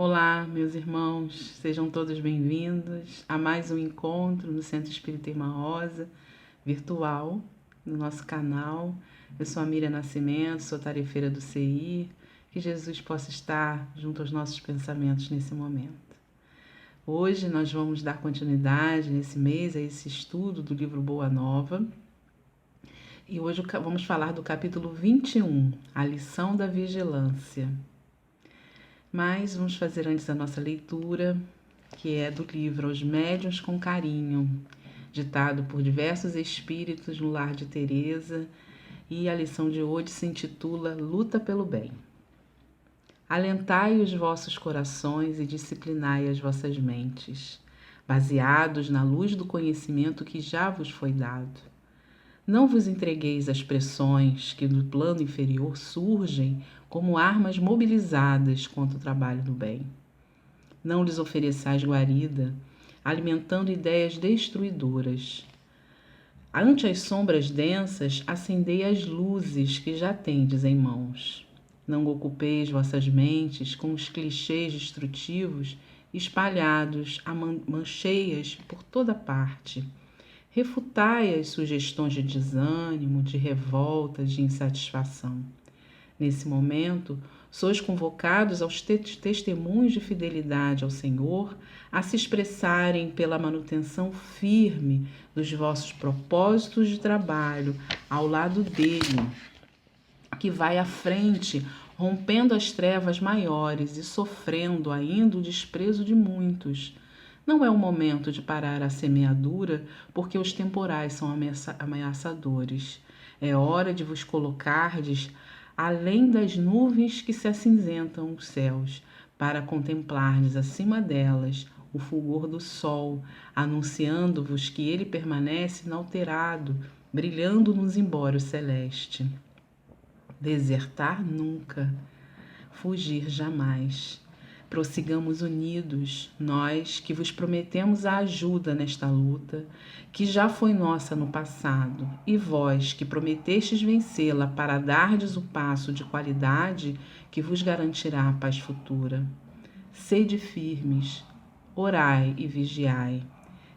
Olá, meus irmãos, sejam todos bem-vindos a mais um encontro no Centro Espírita Irmã Rosa, virtual, no nosso canal. Eu sou a Miriam Nascimento, sou tarefeira do CI, que Jesus possa estar junto aos nossos pensamentos nesse momento. Hoje nós vamos dar continuidade nesse mês a esse estudo do livro Boa Nova. E hoje vamos falar do capítulo 21, a lição da vigilância. Mas vamos fazer antes a nossa leitura, que é do livro Os Médiuns com Carinho, ditado por diversos espíritos no lar de Teresa, e a lição de hoje se intitula Luta pelo Bem. Alentai os vossos corações e disciplinai as vossas mentes, baseados na luz do conhecimento que já vos foi dado. Não vos entregueis às pressões que do plano inferior surgem como armas mobilizadas contra o trabalho do bem. Não lhes ofereçais guarida, alimentando ideias destruidoras. Ante as sombras densas, acendei as luzes que já tendes em mãos. Não ocupeis vossas mentes com os clichês destrutivos espalhados a mancheias por toda parte. Refutai as sugestões de desânimo, de revolta, de insatisfação. Nesse momento, sois convocados aos testemunhos de fidelidade ao Senhor a se expressarem pela manutenção firme dos vossos propósitos de trabalho ao lado dele, que vai à frente, rompendo as trevas maiores e sofrendo ainda o desprezo de muitos. Não é o momento de parar a semeadura, porque os temporais são ameaçadores. É hora de vos colocardes além das nuvens que se acinzentam os céus, para contemplardes acima delas o fulgor do sol, anunciando-vos que ele permanece inalterado, brilhando no zimbório celeste. Desertar nunca, fugir jamais. Prossigamos unidos, nós que vos prometemos a ajuda nesta luta, que já foi nossa no passado, e vós que prometestes vencê-la para dardes o passo de qualidade que vos garantirá a paz futura. Sede firmes, orai e vigiai.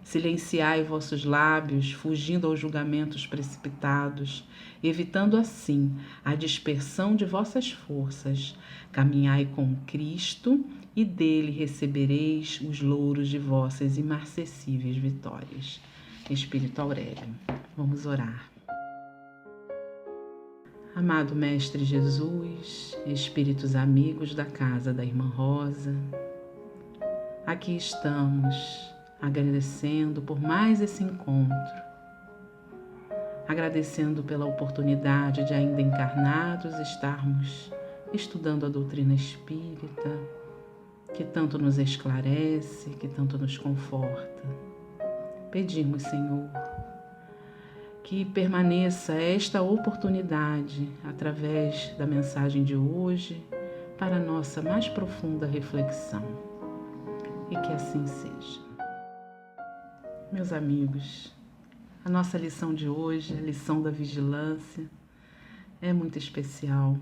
Silenciai vossos lábios, fugindo aos julgamentos precipitados, evitando assim a dispersão de vossas forças. Caminhai com Cristo e dele recebereis os louros de vossas imarcessíveis vitórias. Espírito Aurélio, vamos orar. Amado Mestre Jesus, espíritos amigos da casa da Irmã Rosa, aqui estamos agradecendo por mais esse encontro, agradecendo pela oportunidade de ainda encarnados estarmos estudando a doutrina espírita, que tanto nos esclarece, que tanto nos conforta. Pedimos, Senhor, que permaneça esta oportunidade através da mensagem de hoje para a nossa mais profunda reflexão. E que assim seja. Meus amigos, a nossa lição de hoje, a lição da vigilância, é muito especial.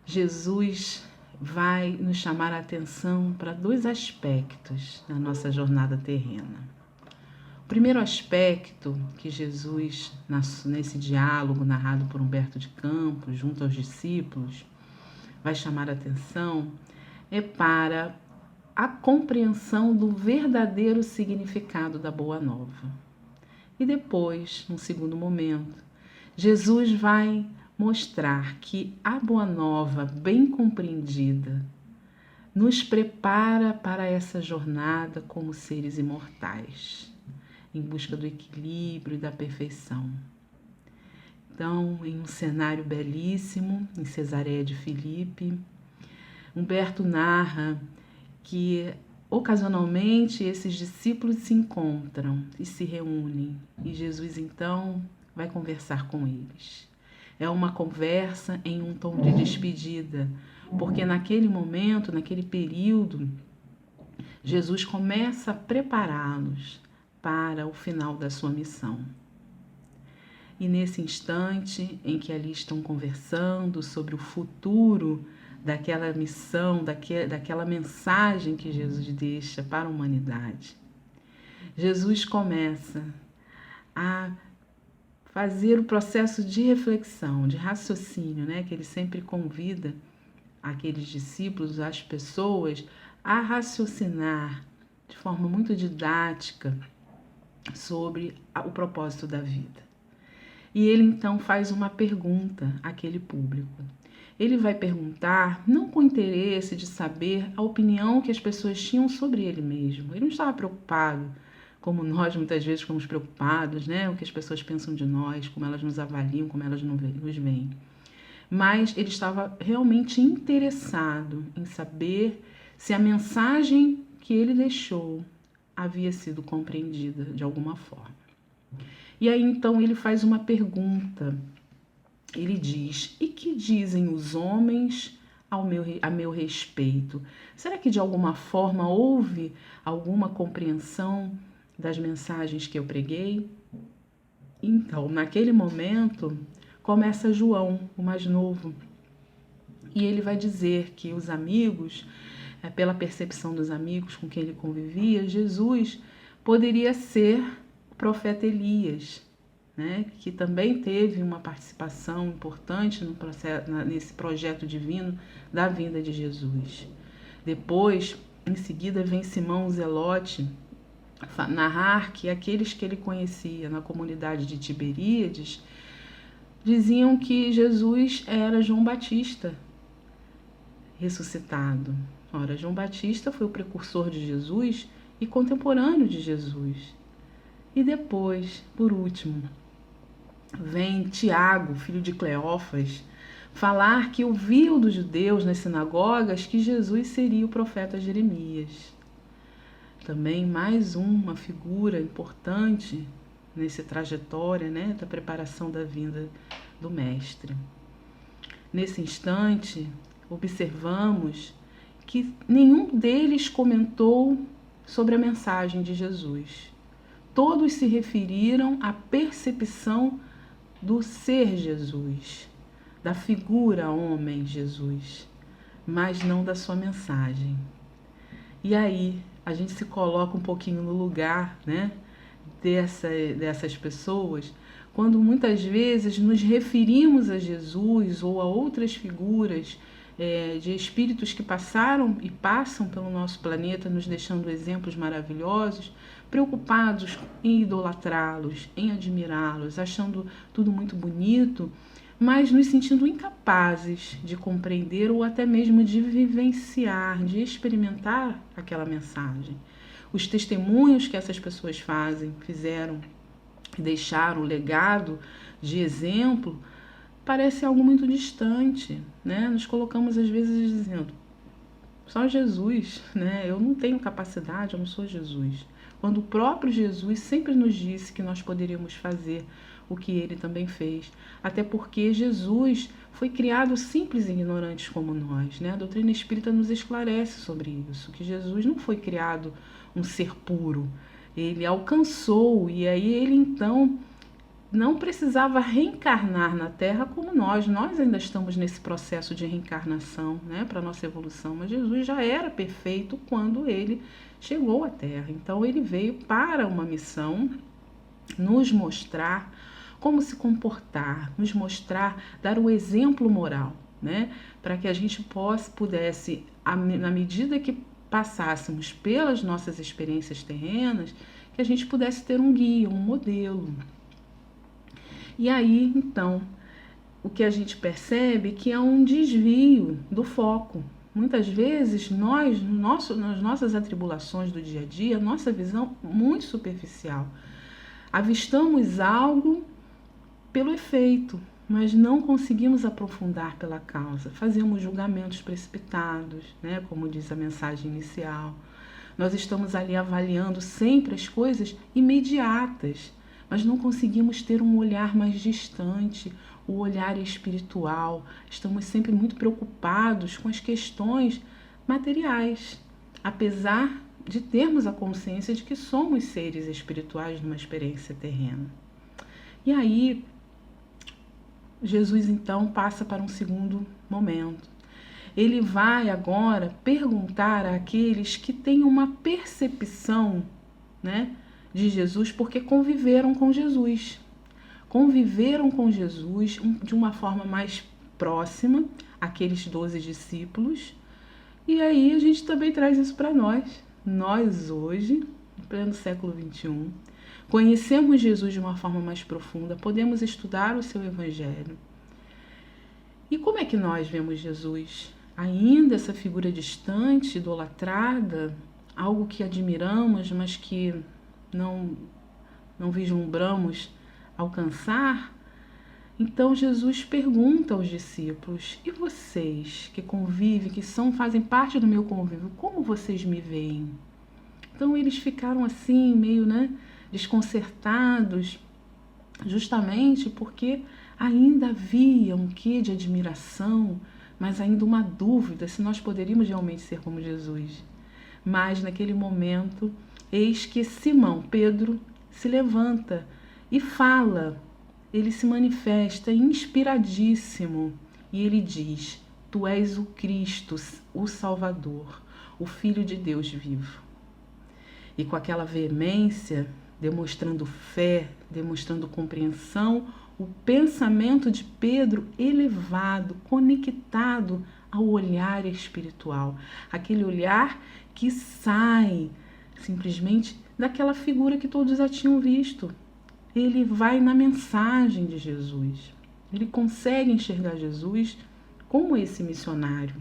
Jesus vai nos chamar a atenção para dois aspectos na nossa jornada terrena. O primeiro aspecto que Jesus, nesse diálogo narrado por Humberto de Campos, junto aos discípulos, vai chamar a atenção é para a compreensão do verdadeiro significado da Boa Nova. E depois, num segundo momento, Jesus vai mostrar que a Boa Nova, bem compreendida, nos prepara para essa jornada como seres imortais, em busca do equilíbrio e da perfeição. Então, em um cenário belíssimo, em Cesareia de Filipe, Humberto narra que ocasionalmente esses discípulos se encontram e se reúnem, e Jesus então vai conversar com eles. É uma conversa em um tom de despedida, porque naquele momento, naquele período, Jesus começa a prepará-los para o final da sua missão. E nesse instante em que ali estão conversando sobre o futuro daquela missão, daquela mensagem que Jesus deixa para a humanidade. Jesus começa a fazer o processo de reflexão, de raciocínio, né? Que ele sempre convida aqueles discípulos, as pessoas, a raciocinar de forma muito didática sobre o propósito da vida. E ele então faz uma pergunta àquele público. Ele vai perguntar não com interesse de saber a opinião que as pessoas tinham sobre ele mesmo. Ele não estava preocupado, como nós muitas vezes ficamos preocupados, né? O que as pessoas pensam de nós, como elas nos avaliam, como elas nos veem. Mas ele estava realmente interessado em saber se a mensagem que ele deixou havia sido compreendida de alguma forma. E aí então ele faz uma pergunta. Ele diz: e que dizem os homens a meu respeito? Será que de alguma forma houve alguma compreensão das mensagens que eu preguei? Então, naquele momento, começa João, o mais novo, e ele vai dizer que os amigos, pela percepção dos amigos com quem ele convivia, Jesus poderia ser o profeta Elias, né, que também teve uma participação importante no processo, nesse projeto divino da vinda de Jesus. Depois, em seguida, vem Simão o Zelote narrar que aqueles que ele conhecia na comunidade de Tiberíades diziam que Jesus era João Batista ressuscitado. Ora, João Batista foi o precursor de Jesus e contemporâneo de Jesus. E depois, por último, vem Tiago, filho de Cleófas, falar que ouviu dos judeus nas sinagogas que Jesus seria o profeta Jeremias. Também mais uma figura importante nessa trajetória, né, da preparação da vinda do Mestre. Nesse instante, observamos que nenhum deles comentou sobre a mensagem de Jesus. Todos se referiram à percepção do ser Jesus, da figura homem Jesus, mas não da sua mensagem. E aí a gente se coloca um pouquinho no lugar, né, dessas pessoas, quando muitas vezes nos referimos a Jesus ou a outras figuras de espíritos que passaram e passam pelo nosso planeta, nos deixando exemplos maravilhosos, preocupados em idolatrá-los, em admirá-los, achando tudo muito bonito, mas nos sentindo incapazes de compreender ou até mesmo de vivenciar, de experimentar aquela mensagem. Os testemunhos que essas pessoas fizeram, deixaram o legado de exemplo, parece algo muito distante, né? Nos colocamos às vezes dizendo: só Jesus, né? Eu não tenho capacidade, eu não sou Jesus. Quando o próprio Jesus sempre nos disse que nós poderíamos fazer o que ele também fez. Até porque Jesus foi criado simples e ignorantes como nós, né? A doutrina espírita nos esclarece sobre isso, que Jesus não foi criado um ser puro. Ele alcançou, e aí ele então não precisava reencarnar na Terra como nós. Nós ainda estamos nesse processo de reencarnação, né, para a nossa evolução, mas Jesus já era perfeito quando ele chegou à Terra. Então ele veio para uma missão, nos mostrar como se comportar, nos mostrar, dar o exemplo moral, né, para que a gente pudesse, na medida que passássemos pelas nossas experiências terrenas, que a gente pudesse ter um guia, um modelo. E aí, então, o que a gente percebe é que há um desvio do foco. Muitas vezes, nós, nas nossas atribulações do dia a dia, nossa visão muito superficial. Avistamos algo pelo efeito, mas não conseguimos aprofundar pela causa. Fazemos julgamentos precipitados, né, como diz a mensagem inicial. Nós estamos ali avaliando sempre as coisas imediatas, mas não conseguimos ter um olhar mais distante, o olhar espiritual. Estamos sempre muito preocupados com as questões materiais, apesar de termos a consciência de que somos seres espirituais numa experiência terrena. E aí, Jesus então passa para um segundo momento. ele vai agora perguntar àqueles que têm uma percepção, né, de Jesus, porque conviveram com Jesus. Conviveram com Jesus de uma forma mais próxima, aqueles 12 discípulos. E aí a gente também traz isso para nós. Nós hoje, em pleno século XXI, conhecemos Jesus de uma forma mais profunda, podemos estudar o seu evangelho. E como é que nós vemos Jesus? Ainda essa figura distante, idolatrada, algo que admiramos, mas que não vislumbramos alcançar? Então Jesus pergunta aos discípulos: e vocês que convivem, que fazem parte do meu convívio, como vocês me veem? Então eles ficaram assim, meio, desconcertados, justamente porque ainda havia um quê de admiração, mas ainda uma dúvida se nós poderíamos realmente ser como Jesus. Mas naquele momento, eis que Simão, Pedro, se levanta e fala. Ele se manifesta inspiradíssimo e ele diz: Tu és o Cristo, o Salvador, o Filho de Deus vivo. E com aquela veemência, demonstrando fé, demonstrando compreensão, o pensamento de Pedro elevado, conectado ao olhar espiritual, aquele olhar que sai simplesmente daquela figura que todos já tinham visto. Ele vai na mensagem de Jesus. Ele consegue enxergar Jesus como esse missionário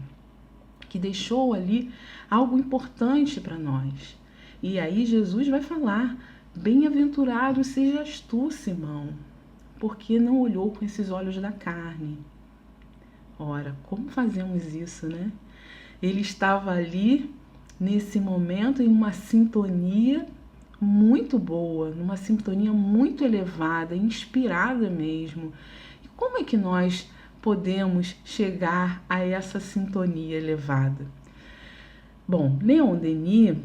que deixou ali algo importante para nós. E aí Jesus vai falar: bem-aventurado sejas tu, Simão, porque não olhou com esses olhos da carne. Ora, como fazemos isso, né? Ele estava ali, nesse momento, em uma sintonia muito boa, numa sintonia muito elevada, inspirada mesmo. E como é que nós podemos chegar a essa sintonia elevada? Bom, Leon Denis,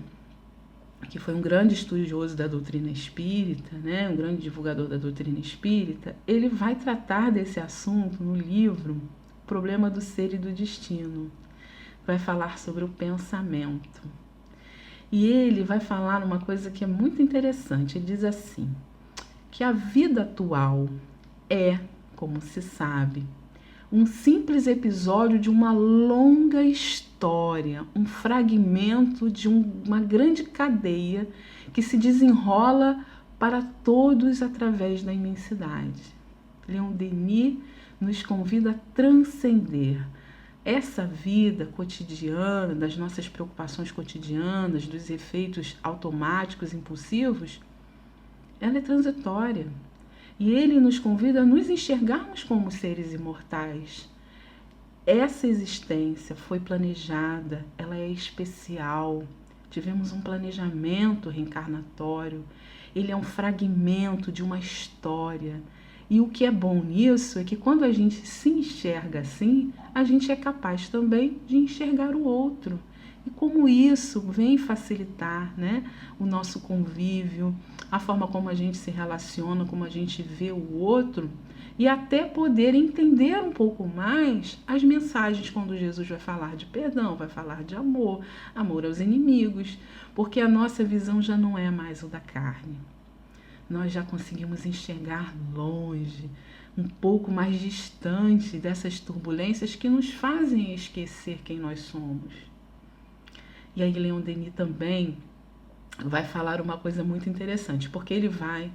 que foi um grande estudioso da doutrina espírita, né, um grande divulgador da doutrina espírita, ele vai tratar desse assunto no livro O Problema do Ser e do Destino. Vai falar sobre o pensamento. E ele vai falar uma coisa que é muito interessante. Ele diz assim, que a vida atual é, como se sabe, um simples episódio de uma longa história, um fragmento de uma grande cadeia que se desenrola para todos através da imensidade. Leon Denis nos convida a transcender essa vida cotidiana, das nossas preocupações cotidianas, dos efeitos automáticos, impulsivos. Ela é transitória. E ele nos convida a nos enxergarmos como seres imortais. Essa existência foi planejada, ela é especial. Tivemos um planejamento reencarnatório. Ele é um fragmento de uma história. E o que é bom nisso é que quando a gente se enxerga assim, a gente é capaz também de enxergar o outro. E como isso vem facilitar, né, o nosso convívio, a forma como a gente se relaciona, como a gente vê o outro, e até poder entender um pouco mais as mensagens quando Jesus vai falar de perdão, vai falar de amor, amor aos inimigos, porque a nossa visão já não é mais o da carne. Nós já conseguimos enxergar longe, um pouco mais distante dessas turbulências que nos fazem esquecer quem nós somos. E aí Leon Denis também vai falar uma coisa muito interessante, porque ele vai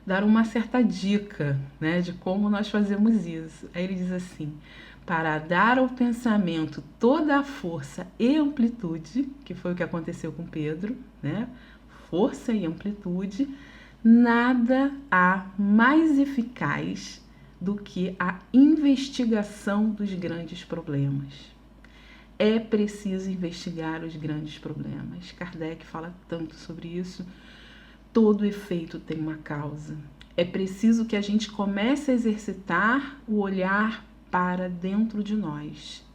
dar uma certa dica, né, de como nós fazemos isso. Aí ele diz assim: para dar ao pensamento toda a força e amplitude, que foi o que aconteceu com Pedro, né, força e amplitude, nada há mais eficaz do que a investigação dos grandes problemas. É preciso investigar os grandes problemas. Kardec fala tanto sobre isso. Todo efeito tem uma causa. É preciso que a gente comece a exercitar o olhar para dentro de nós.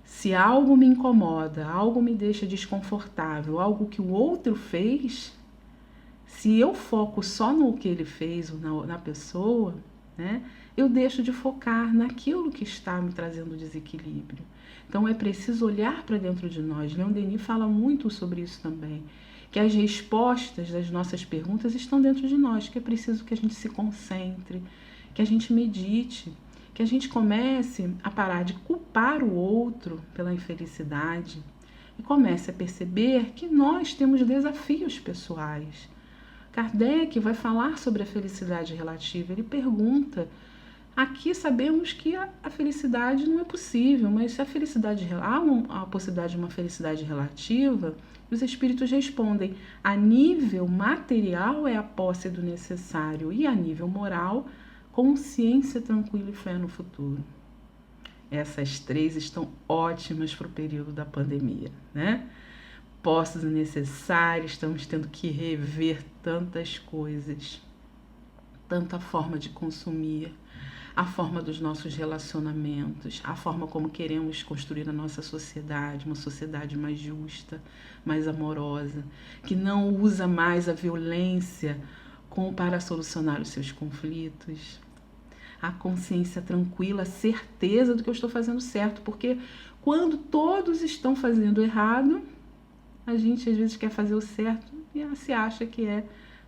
Se algo me incomoda, algo me deixa desconfortável, algo que o outro fez, se eu foco só no que ele fez ou na pessoa, né? Eu deixo de focar naquilo que está me trazendo desequilíbrio. Então é preciso olhar para dentro de nós. Leon Denis fala muito sobre isso também, que as respostas das nossas perguntas estão dentro de nós, que é preciso que a gente se concentre, que a gente medite, que a gente comece a parar de culpar o outro pela infelicidade e comece a perceber que nós temos desafios pessoais. Kardec vai falar sobre a felicidade relativa. Ele pergunta: aqui sabemos que a felicidade não é possível, mas se a felicidade há a possibilidade de uma felicidade relativa, os espíritos respondem: a nível material é a posse do necessário e a nível moral, consciência tranquila e fé no futuro. Essas três estão ótimas para o período da pandemia, né? Posse do necessário, estamos tendo que rever tantas coisas, tanta forma de consumir, a forma dos nossos relacionamentos, a forma como queremos construir a nossa sociedade, uma sociedade mais justa, mais amorosa, que não usa mais a violência para solucionar os seus conflitos. A consciência tranquila, a certeza do que eu estou fazendo certo, porque quando todos estão fazendo errado, a gente às vezes quer fazer o certo e se acha que é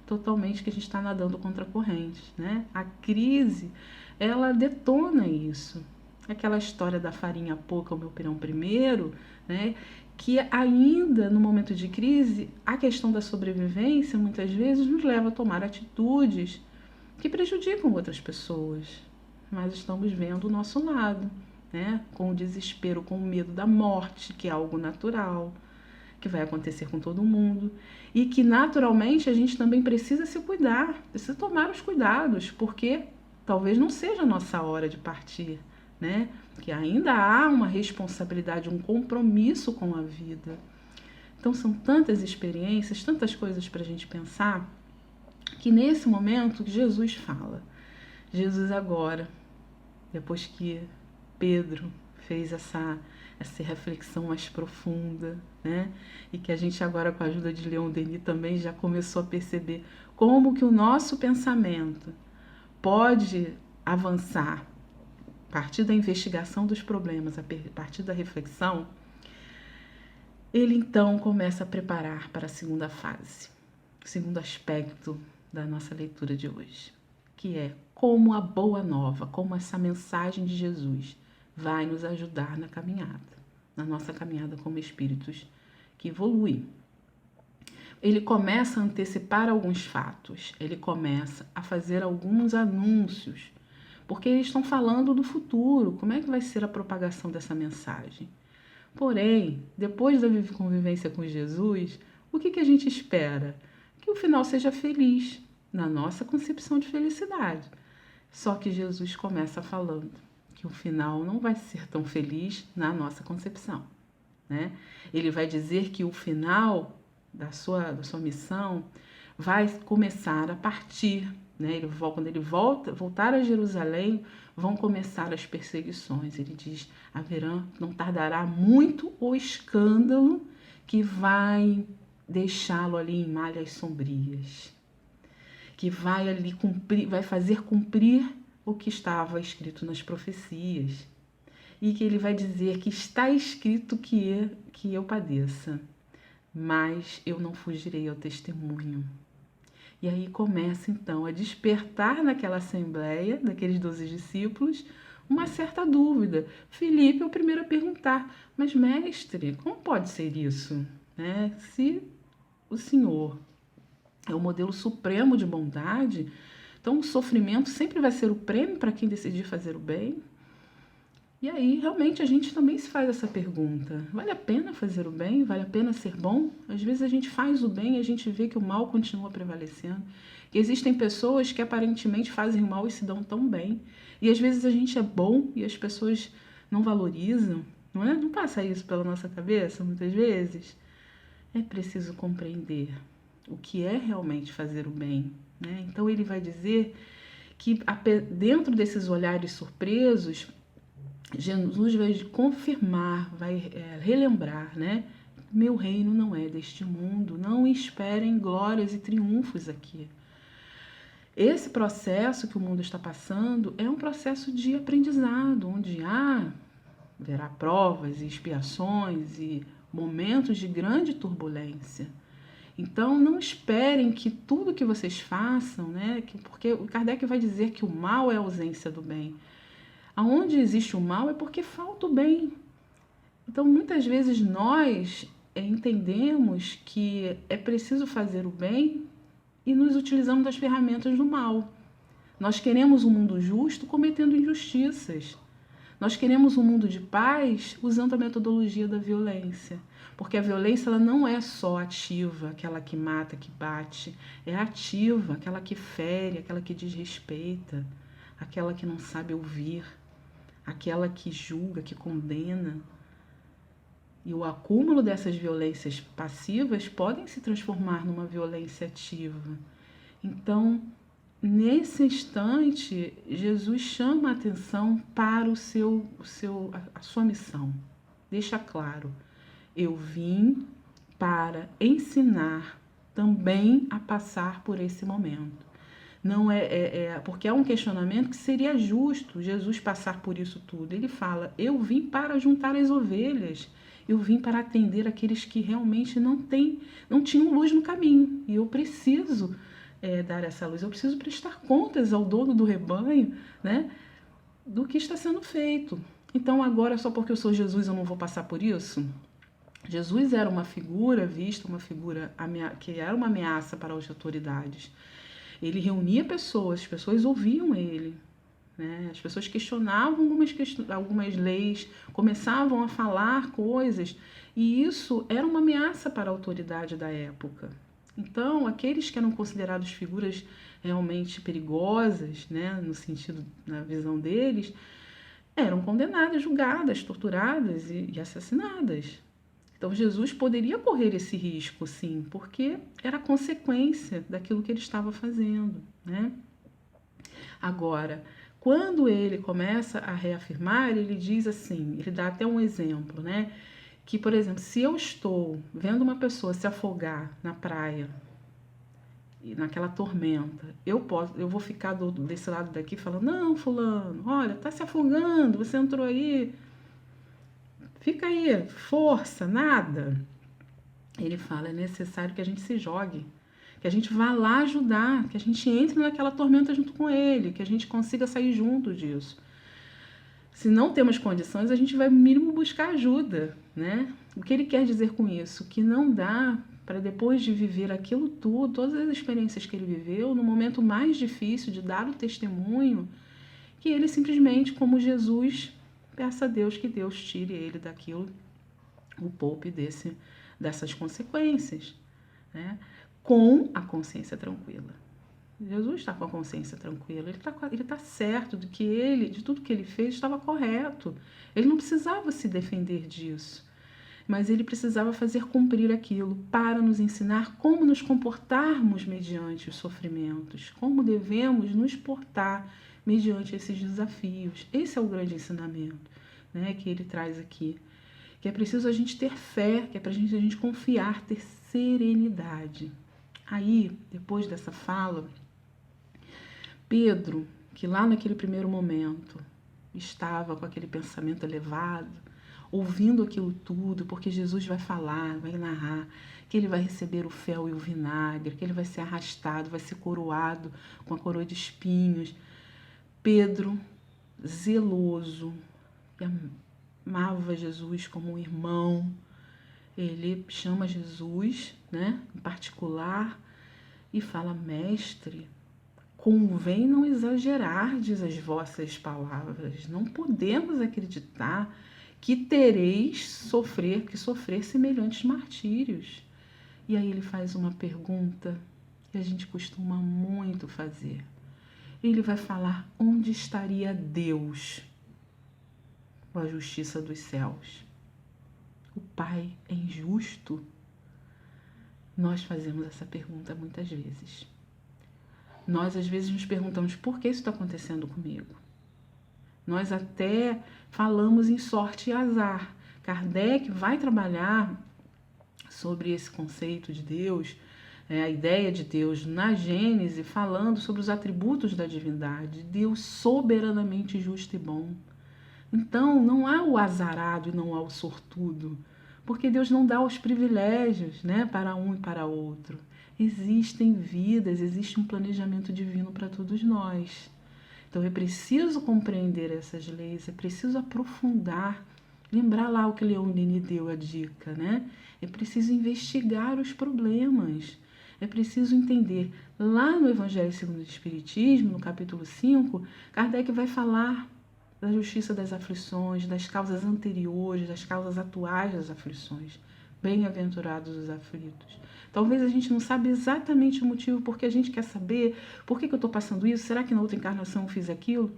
totalmente que a gente está nadando contra a corrente, né? A crise, ela detona isso. Aquela história da farinha pouca, o meu pirão primeiro, né? Que ainda no momento de crise, a questão da sobrevivência muitas vezes nos leva a tomar atitudes que prejudicam outras pessoas. Mas estamos vendo o nosso lado, né? Com o desespero, com o medo da morte, que é algo natural, que vai acontecer com todo mundo e que naturalmente a gente também precisa se cuidar, precisa tomar os cuidados, porque talvez não seja a nossa hora de partir, né? Que ainda há uma responsabilidade, um compromisso com a vida. Então são tantas experiências, tantas coisas para a gente pensar, que nesse momento Jesus fala. Jesus agora, depois que Pedro fez essa reflexão mais profunda, né? E que a gente agora, com a ajuda de Leon Denis, também já começou a perceber como que o nosso pensamento pode avançar a partir da investigação dos problemas, a partir da reflexão. Ele então começa a preparar para a segunda fase, o segundo aspecto da nossa leitura de hoje, que é como a boa nova, como essa mensagem de Jesus vai nos ajudar na caminhada, na nossa caminhada como espíritos que evoluem. Ele começa a antecipar alguns fatos, ele começa a fazer alguns anúncios, porque eles estão falando do futuro, como é que vai ser a propagação dessa mensagem. Porém, depois da convivência com Jesus, o que a gente espera? Que o final seja feliz, na nossa concepção de felicidade. Só que Jesus começa falando que o final não vai ser tão feliz na nossa concepção, né? Ele vai dizer que o final da sua missão vai começar a partir, né? Quando ele voltar a Jerusalém, vão começar as perseguições. Ele diz: não tardará muito o escândalo que vai deixá-lo ali em malhas sombrias, que vai ali vai fazer cumprir o que estava escrito nas profecias, e que ele vai dizer que está escrito que eu padeça, mas eu não fugirei ao testemunho. E aí começa então a despertar naquela assembleia, daqueles 12 discípulos, uma certa dúvida. Filipe é o primeiro a perguntar: mas mestre, como pode ser isso? Né? Se o Senhor é o modelo supremo de bondade, então o sofrimento sempre vai ser o prêmio para quem decidir fazer o bem? E aí, realmente, a gente também se faz essa pergunta. Vale a pena fazer o bem? Vale a pena ser bom? Às vezes a gente faz o bem e a gente vê que o mal continua prevalecendo. E existem pessoas que aparentemente fazem o mal e se dão tão bem. E às vezes a gente é bom e as pessoas não valorizam, não é? Não passa isso pela nossa cabeça muitas vezes? É preciso compreender o que é realmente fazer o bem, né? Então ele vai dizer que dentro desses olhares surpresos, Jesus vai confirmar, vai relembrar, né? Meu reino não é deste mundo, não esperem glórias e triunfos aqui. Esse processo que o mundo está passando é um processo de aprendizado, onde haverá provas e expiações e momentos de grande turbulência. Então, não esperem que tudo que vocês façam, né? Porque o Kardec vai dizer que o mal é a ausência do bem. Aonde existe o mal é porque falta o bem. Então, muitas vezes nós entendemos que é preciso fazer o bem e nos utilizamos das ferramentas do mal. Nós queremos um mundo justo cometendo injustiças. Nós queremos um mundo de paz usando a metodologia da violência. Porque a violência ela não é só ativa, aquela que mata, que bate. É ativa, aquela que fere, aquela que desrespeita, aquela que não sabe ouvir, aquela que julga, que condena. E o acúmulo dessas violências passivas podem se transformar numa violência ativa. Então, nesse instante, Jesus chama a atenção para a sua missão. Deixa claro, eu vim para ensinar também a passar por esse momento. Não porque é um questionamento que seria justo Jesus passar por isso tudo. Ele fala, eu vim para juntar as ovelhas. Eu vim para atender aqueles que realmente não tinham luz no caminho. E eu preciso dar essa luz. Eu preciso prestar contas ao dono do rebanho, né, do que está sendo feito. Então agora, só porque eu sou Jesus, eu não vou passar por isso? Jesus era uma figura vista, uma figura que era uma ameaça para as autoridades. Ele reunia pessoas, as pessoas ouviam ele. Né? As pessoas questionavam algumas leis, começavam a falar coisas, e isso era uma ameaça para a autoridade da época. Então, aqueles que eram considerados figuras realmente perigosas, né, no sentido, na visão deles, eram condenadas, julgadas, torturadas e assassinadas. Então, Jesus poderia correr esse risco, sim, porque era consequência daquilo que ele estava fazendo, né? Agora, quando ele começa a reafirmar, ele diz assim, ele dá até um exemplo, né? Que, por exemplo, se eu estou vendo uma pessoa se afogar na praia, naquela tormenta, eu vou ficar desse lado daqui falando, não, fulano, olha, tá se afogando, você entrou aí, fica aí, força, nada. Ele fala, é necessário que a gente se jogue, que a gente vá lá ajudar, que a gente entre naquela tormenta junto com ele, que a gente consiga sair junto disso. Se não temos condições, a gente vai mínimo buscar ajuda, né? O que ele quer dizer com isso? Que não dá para depois de viver aquilo tudo, todas as experiências que ele viveu, no momento mais difícil de dar o testemunho, que ele simplesmente, como Jesus, peça a Deus que Deus tire ele daquilo, o poupe dessas consequências, né? Com a consciência tranquila. Jesus está com a consciência tranquila, ele tá certo de tudo que ele fez estava correto. Ele não precisava se defender disso, mas ele precisava fazer cumprir aquilo para nos ensinar como nos comportarmos mediante os sofrimentos, como devemos nos portar mediante esses desafios. Esse é o grande ensinamento, né, que ele traz aqui. Que é preciso a gente ter fé, que é para a gente confiar, ter serenidade. Aí, depois dessa fala, Pedro, que lá naquele primeiro momento estava com aquele pensamento elevado, ouvindo aquilo tudo, porque Jesus vai falar, vai narrar, que ele vai receber o fel e o vinagre, que ele vai ser arrastado, vai ser coroado com a coroa de espinhos. Pedro, zeloso, que amava Jesus como um irmão, ele chama Jesus, né, em particular, e fala, mestre, convém não exagerardes as vossas palavras, não podemos acreditar que tereis que sofrer semelhantes martírios. E aí ele faz uma pergunta que a gente costuma muito fazer. Ele vai falar, onde estaria Deus com a justiça dos céus? O Pai é injusto? Nós fazemos essa pergunta muitas vezes. Nós, às vezes, nos perguntamos por que isso está acontecendo comigo. Nós até falamos em sorte e azar. Kardec vai trabalhar sobre esse conceito de Deus, a ideia de Deus na Gênese, falando sobre os atributos da divindade, Deus soberanamente justo e bom. Então, não há o azarado e não há o sortudo, porque Deus não dá os privilégios, né, para um e para outro. Existem vidas, existe um planejamento divino para todos nós. Então, é preciso compreender essas leis, é preciso aprofundar, lembrar lá o que Leon Denis deu a dica, né? É preciso investigar os problemas, é preciso entender. Lá no Evangelho segundo o Espiritismo, no capítulo 5, Kardec vai falar da justiça das aflições, das causas anteriores, das causas atuais das aflições. Bem-aventurados os aflitos. Talvez a gente não saiba exatamente o motivo, porque a gente quer saber por que eu estou passando isso, será que na outra encarnação eu fiz aquilo?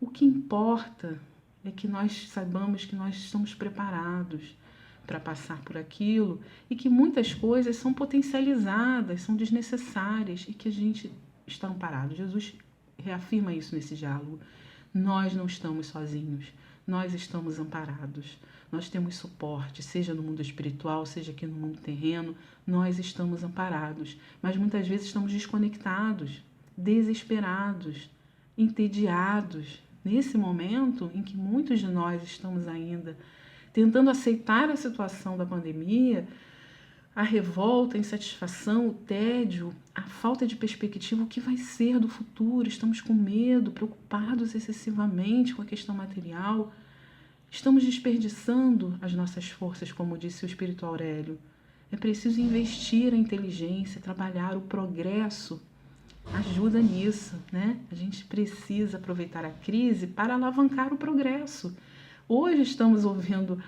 O que importa é que nós saibamos que nós estamos preparados para passar por aquilo e que muitas coisas são potencializadas, são desnecessárias e que a gente está amparado. Jesus reafirma isso nesse diálogo. Nós não estamos sozinhos, nós estamos amparados, nós temos suporte, seja no mundo espiritual, seja aqui no mundo terreno, nós estamos amparados, mas muitas vezes estamos desconectados, desesperados, entediados, nesse momento em que muitos de nós estamos ainda tentando aceitar a situação da pandemia, a revolta, a insatisfação, o tédio, a falta de perspectiva, o que vai ser do futuro, estamos com medo, preocupados excessivamente com a questão material, estamos desperdiçando as nossas forças, como disse o Espírito Aurélio. É preciso investir a inteligência, trabalhar o progresso, ajuda nisso, né? A gente precisa aproveitar a crise para alavancar o progresso. Hoje estamos ouvindo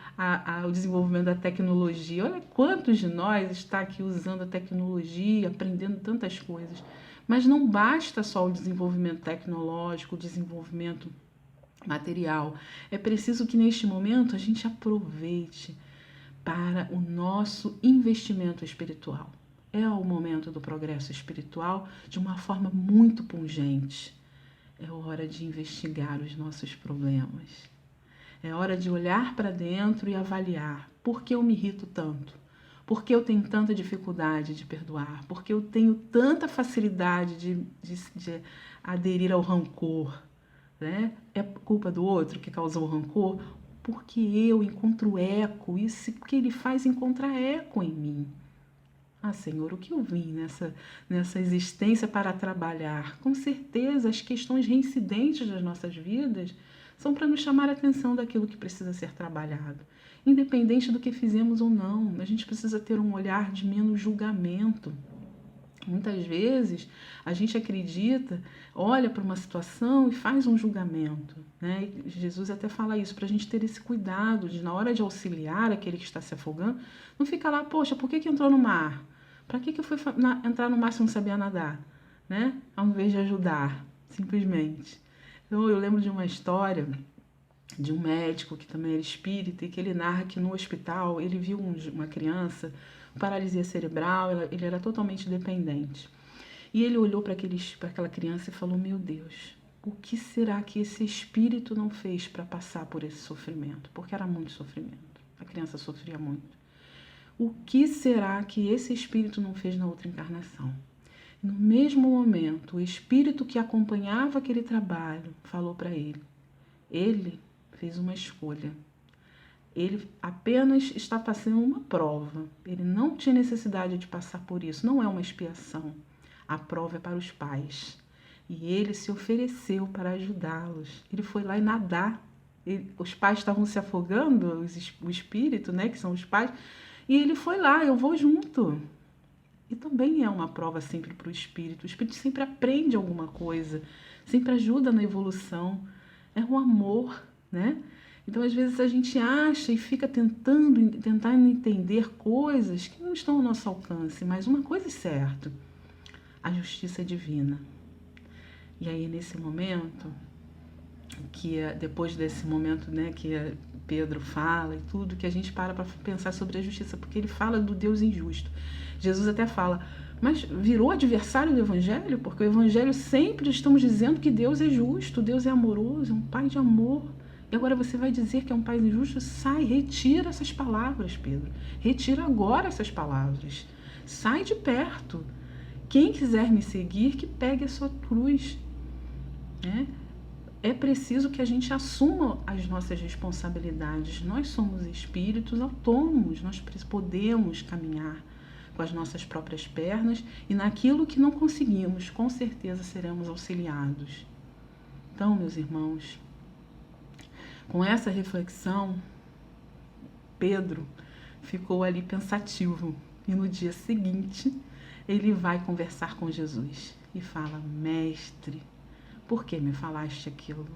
o desenvolvimento da tecnologia. Olha quantos de nós está aqui usando a tecnologia, aprendendo tantas coisas. Mas não basta só o desenvolvimento tecnológico, o desenvolvimento material. É preciso que neste momento a gente aproveite para o nosso investimento espiritual. É o momento do progresso espiritual de uma forma muito pungente. É hora de investigar os nossos problemas. É hora de olhar para dentro e avaliar por que eu me irrito tanto, por que eu tenho tanta dificuldade de perdoar, por que eu tenho tanta facilidade de aderir ao rancor. Né? É culpa do outro que causou o rancor? Porque eu encontro eco, isso que ele faz encontrar eco em mim. Ah, Senhor, o que eu vim nessa existência para trabalhar? Com certeza, as questões reincidentes das nossas vidas são para nos chamar a atenção daquilo que precisa ser trabalhado. Independente do que fizemos ou não, a gente precisa ter um olhar de menos julgamento. Muitas vezes a gente acredita, olha para uma situação e faz um julgamento, né? E Jesus até fala isso, para a gente ter esse cuidado de, na hora de auxiliar aquele que está se afogando, não ficar lá, poxa, por que entrou no mar? Para que eu fui entrar no mar se não sabia nadar? Né? Ao invés de ajudar, simplesmente. Então, eu lembro de uma história de um médico que também era espírita e que ele narra que no hospital ele viu uma criança com paralisia cerebral, ele era totalmente dependente. E ele olhou para aquela criança e falou, meu Deus, o que será que esse espírito não fez para passar por esse sofrimento? Porque era muito sofrimento, a criança sofria muito. O que será que esse espírito não fez na outra encarnação? No mesmo momento, o espírito que acompanhava aquele trabalho falou para ele, ele fez uma escolha. Ele apenas está passando uma prova. Ele não tinha necessidade de passar por isso. Não é uma expiação. A prova é para os pais. E ele se ofereceu para ajudá-los. Ele foi lá e nadar. Os pais estavam se afogando, o espírito, né, que são os pais. E ele foi lá, eu vou junto. E também é uma prova sempre para o espírito. O espírito sempre aprende alguma coisa. Sempre ajuda na evolução. É o amor, né? Então, às vezes, a gente acha e fica tentando entender coisas que não estão ao nosso alcance. Mas uma coisa é certa, a justiça é divina. E aí, nesse momento, depois desse momento, né, que Pedro fala e tudo, que a gente para pensar sobre a justiça, porque ele fala do Deus injusto. Jesus até fala, mas virou adversário do Evangelho? Porque o Evangelho sempre estamos dizendo que Deus é justo, Deus é amoroso, é um Pai de amor. E agora você vai dizer que é um pai injusto? Sai, retira essas palavras, Pedro. Retira agora essas palavras. sai de perto. Quem quiser me seguir, que pegue a sua cruz. Né? É preciso que a gente assuma as nossas responsabilidades. Nós somos espíritos autônomos, nós podemos caminhar com as nossas próprias pernas e naquilo que não conseguimos, com certeza seremos auxiliados. Então, meus irmãos, com essa reflexão, Pedro ficou ali pensativo e no dia seguinte ele vai conversar com Jesus e fala: Mestre, por que me falaste aquilo?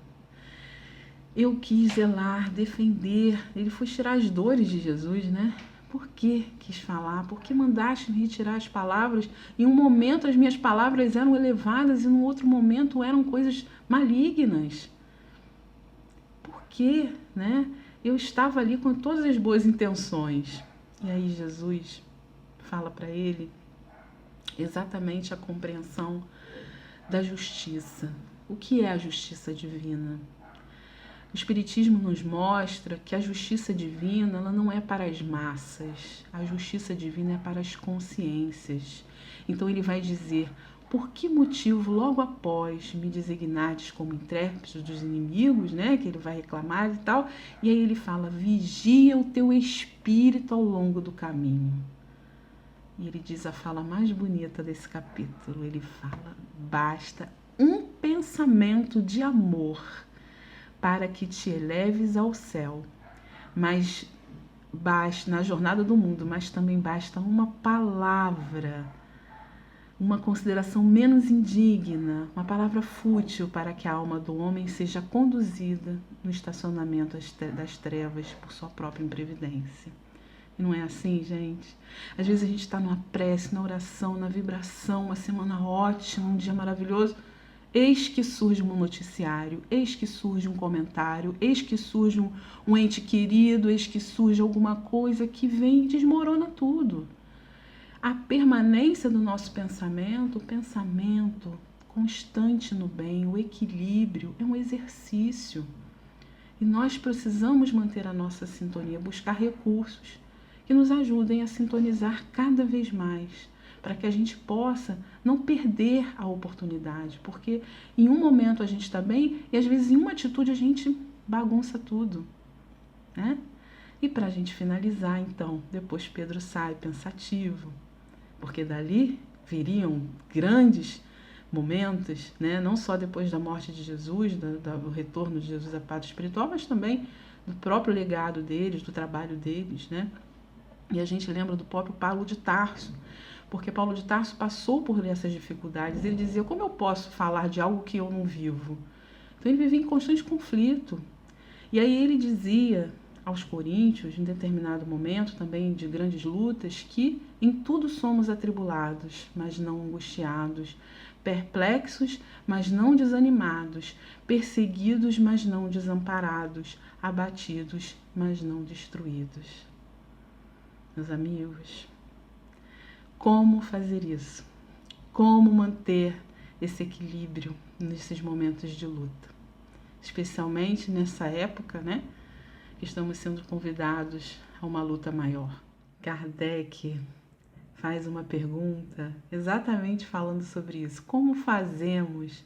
Eu quis zelar, defender. Ele foi tirar as dores de Jesus, né? Por que quis falar? Por que mandaste me retirar as palavras? Em um momento as minhas palavras eram elevadas e no outro momento eram coisas malignas. Por quê, né? Eu estava ali com todas as boas intenções. E aí Jesus fala para ele exatamente a compreensão da justiça. O que é a justiça divina? O Espiritismo nos mostra que a justiça divina ela não é para as massas, a justiça divina é para as consciências. Então ele vai dizer: por que motivo logo após me designardes como intérprete dos inimigos, né, que ele vai reclamar e tal, e aí ele fala: vigia o teu espírito ao longo do caminho. E ele diz a fala mais bonita desse capítulo, ele fala: basta um pensamento de amor para que te eleves ao céu, mas basta na jornada do mundo, mas também basta uma palavra, uma consideração menos indigna, uma palavra fútil para que a alma do homem seja conduzida no estacionamento das trevas por sua própria imprevidência. E não é assim, gente? Às vezes a gente está numa prece, na oração, na vibração, uma semana ótima, um dia maravilhoso. Eis que surge um noticiário, eis que surge um comentário, eis que surge um ente querido, eis que surge alguma coisa que vem e desmorona tudo. A permanência do nosso pensamento, o pensamento constante no bem, o equilíbrio, é um exercício. E nós precisamos manter a nossa sintonia, buscar recursos que nos ajudem a sintonizar cada vez mais, para que a gente possa não perder a oportunidade, porque em um momento a gente está bem e às vezes em uma atitude a gente bagunça tudo, né? E para a gente finalizar, então, depois Pedro sai pensativo, porque dali viriam grandes momentos, né? Não só depois da morte de Jesus, do retorno de Jesus à pátria espiritual, mas também do próprio legado deles, do trabalho deles, né? E a gente lembra do próprio Paulo de Tarso, porque Paulo de Tarso passou por essas dificuldades. Ele dizia: como eu posso falar de algo que eu não vivo? Então ele vivia em constante conflito. E aí ele dizia aos coríntios, em determinado momento também de grandes lutas, que em tudo somos atribulados, mas não angustiados, perplexos, mas não desanimados, perseguidos, mas não desamparados, abatidos, mas não destruídos. Meus amigos, como fazer isso? Como manter esse equilíbrio nesses momentos de luta? Especialmente nessa época, né? Que estamos sendo convidados a uma luta maior. Kardec faz uma pergunta exatamente falando sobre isso. Como fazemos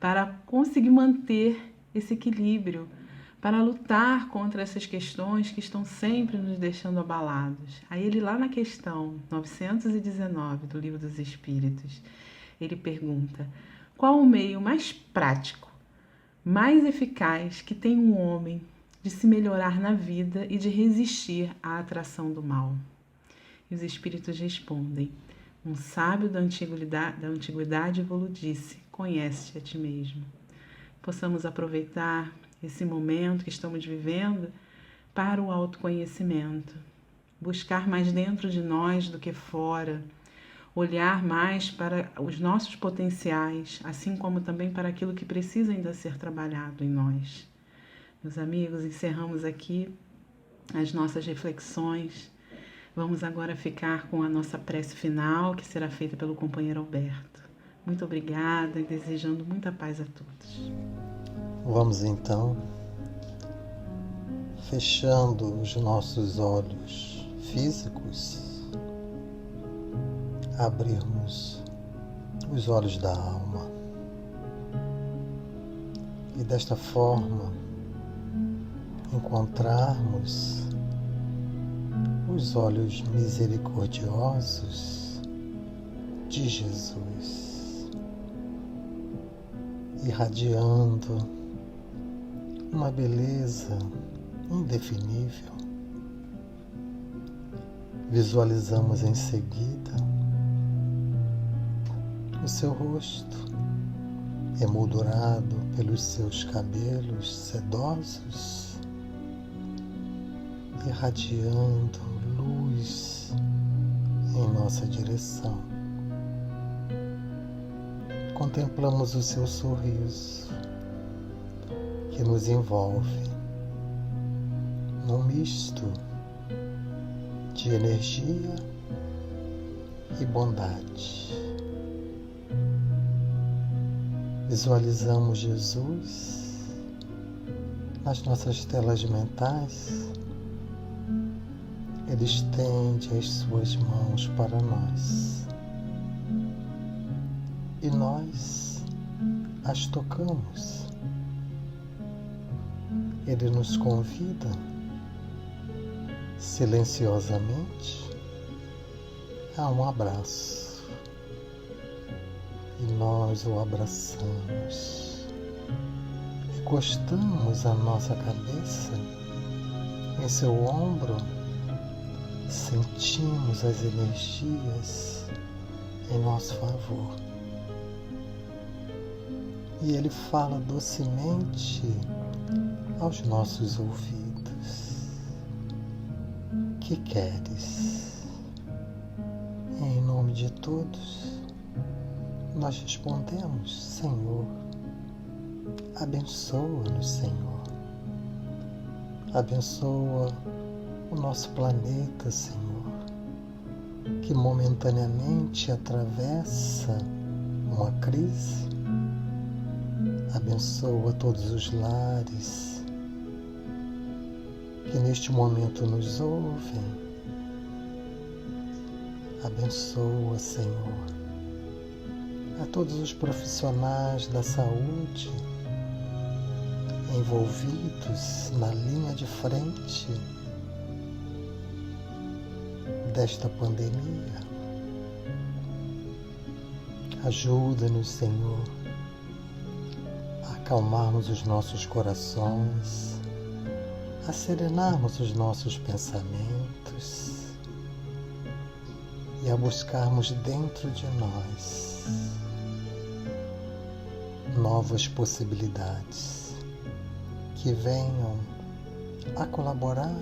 para conseguir manter esse equilíbrio, para lutar contra essas questões que estão sempre nos deixando abalados? Aí ele lá na questão 919 do Livro dos Espíritos, ele pergunta: qual o meio mais prático, mais eficaz que tem um homem de se melhorar na vida e de resistir à atração do mal? E os espíritos respondem: um sábio da antiguidade vos disse: conhece-te a ti mesmo. Possamos aproveitar esse momento que estamos vivendo para o autoconhecimento, buscar mais dentro de nós do que fora, olhar mais para os nossos potenciais, assim como também para aquilo que precisa ainda ser trabalhado em nós. Meus amigos, encerramos aqui as nossas reflexões. Vamos agora ficar com a nossa prece final, que será feita pelo companheiro Alberto. Muito obrigada e desejando muita paz a todos. Vamos então, fechando os nossos olhos físicos, abrirmos os olhos da alma e desta forma encontrarmos os olhos misericordiosos de Jesus, irradiando uma beleza indefinível. Visualizamos em seguida o seu rosto, emoldurado pelos seus cabelos sedosos, irradiando luz em nossa direção. Contemplamos o seu sorriso, que nos envolve num misto de energia e bondade. Visualizamos Jesus nas nossas telas mentais. Ele estende as suas mãos para nós e nós as tocamos. Ele nos convida silenciosamente a um abraço e nós o abraçamos, encostamos a nossa cabeça em seu ombro, sentimos as energias em nosso favor e ele fala docemente aos nossos ouvidos. Que queres? Em nome de todos, nós respondemos: Senhor, abençoa-nos, Senhor. Abençoa o nosso planeta, Senhor, que momentaneamente atravessa uma crise. Abençoa todos os lares que neste momento nos ouvem. Abençoa, Senhor, a todos os profissionais da saúde envolvidos na linha de frente desta pandemia. Ajuda-nos, Senhor, a acalmarmos os nossos corações, a serenarmos os nossos pensamentos e a buscarmos dentro de nós novas possibilidades que venham a colaborar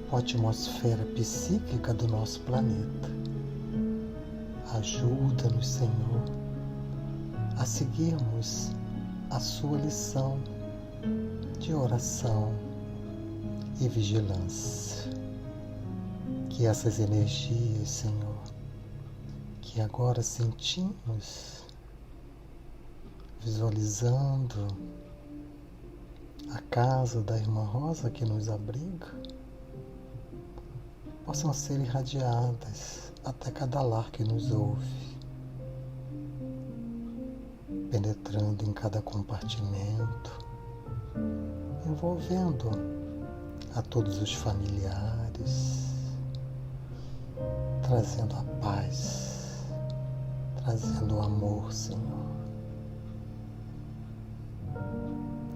com a atmosfera psíquica do nosso planeta. Ajuda-nos, Senhor, a seguirmos a sua lição de oração e vigilância. Que essas energias, Senhor, que agora sentimos, visualizando a casa da Irmã Rosa que nos abriga, possam ser irradiadas até cada lar que nos ouve, penetrando em cada compartimento, envolvendo a todos os familiares, trazendo a paz, trazendo o amor, Senhor.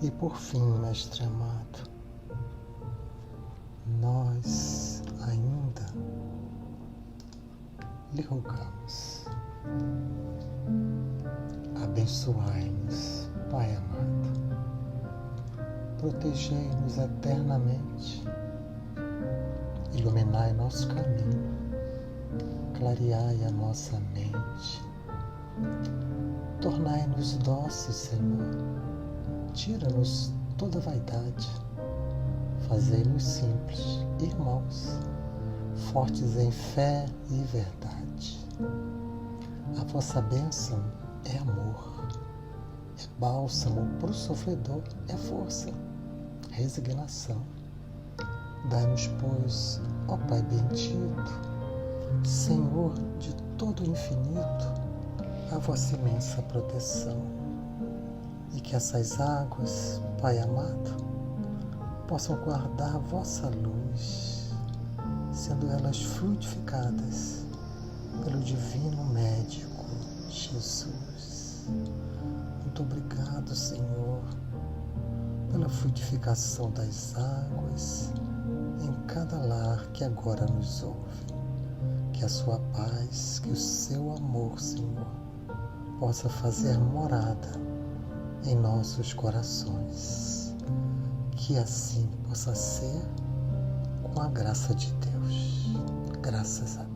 E por fim, Mestre amado, nós ainda lhe rogamos, abençoai-nos, Pai amado, protegei-nos eternamente, iluminai nosso caminho, clareai a nossa mente, tornai-nos dóceis, Senhor, tira-nos toda vaidade, fazei-nos simples, irmãos, fortes em fé e verdade. A vossa bênção é amor, é bálsamo para o sofredor, é força, resignação. Dai-nos, pois, ó Pai bendito, Senhor de todo o infinito, a vossa imensa proteção, e que essas águas, Pai amado, possam guardar a vossa luz, sendo elas frutificadas pelo divino médico Jesus. Muito obrigado, Senhor, pela frutificação das águas em cada lar que agora nos ouve. Que a sua paz, que o seu amor, Senhor, possa fazer morada em nossos corações. Que assim possa ser, com a graça de Deus. Graças a Deus.